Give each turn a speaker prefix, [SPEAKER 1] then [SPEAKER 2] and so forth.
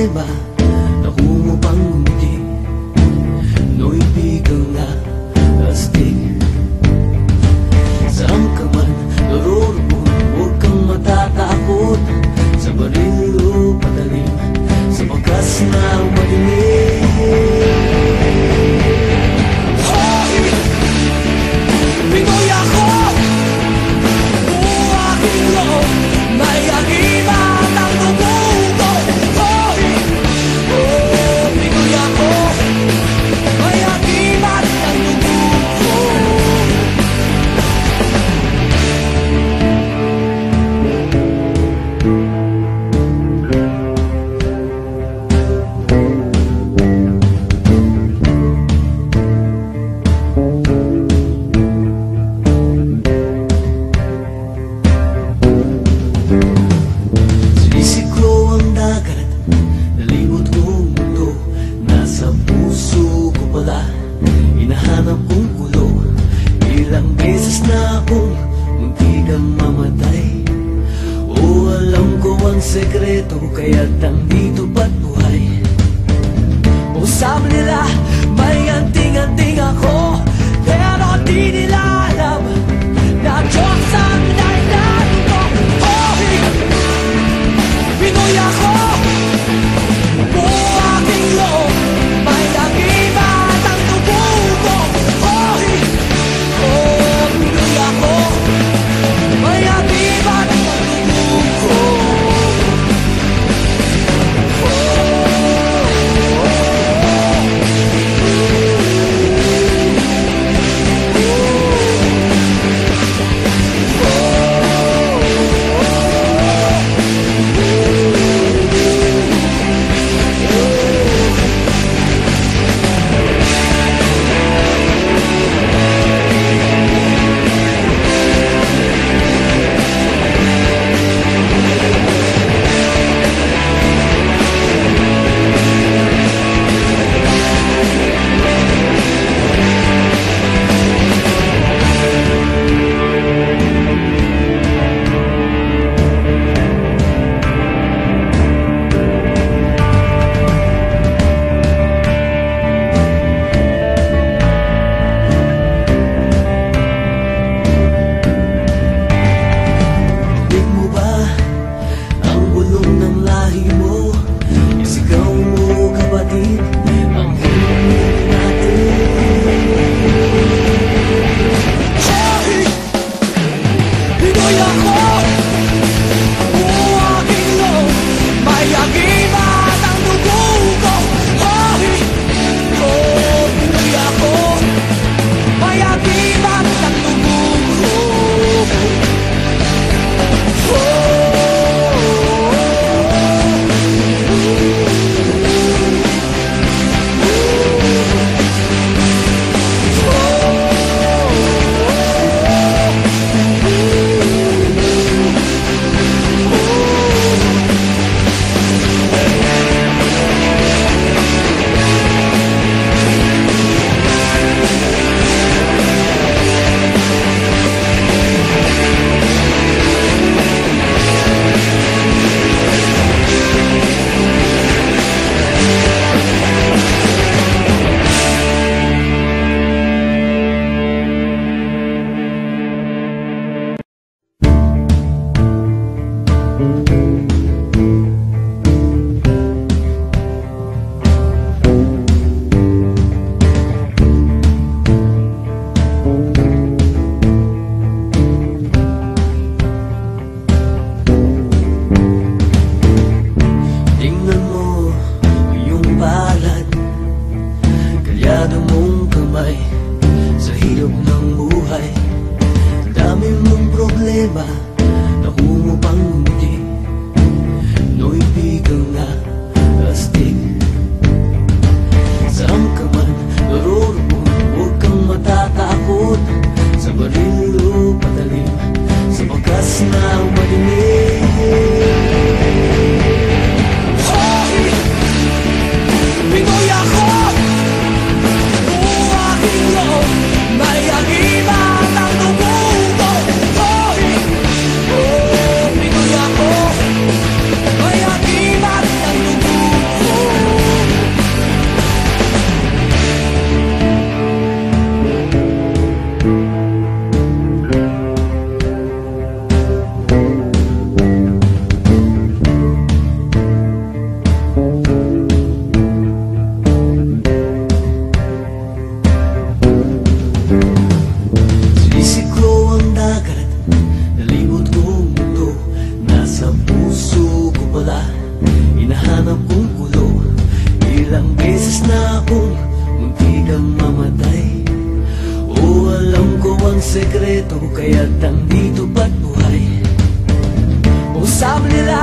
[SPEAKER 1] problema na humupang ngumiti, no'y biglang na-astig. Saan ka man naroroon, huwag kang matatakot, sa baril o patalim, sa bakas na madilim. Hoy! Pinoy ako! Buong aking loob, may agimat ang dugo ko. Hoy! Oh, Pinoy ako, may agimat ang dugo ko. Sisiklo ang dagat, nalibot kong mundo, nasa puso ko pala, hinahanap kong ulo. Ilang beses na akong muntikang mamatay, o alam ko ang sekreto, kaya't nandito pa't buhay. O sabi nila, may anting-anting ako, pero di nila alam na Diyos ang dahilan ko. Hoy! Pinoy ako! Buong aking loob, may agimat ang dugo ko. Hoy! Oh, Pinoy ako, may agimat ang dugo ko. Oh, sikreto kaya't nandito ba't buhay? O sabi nila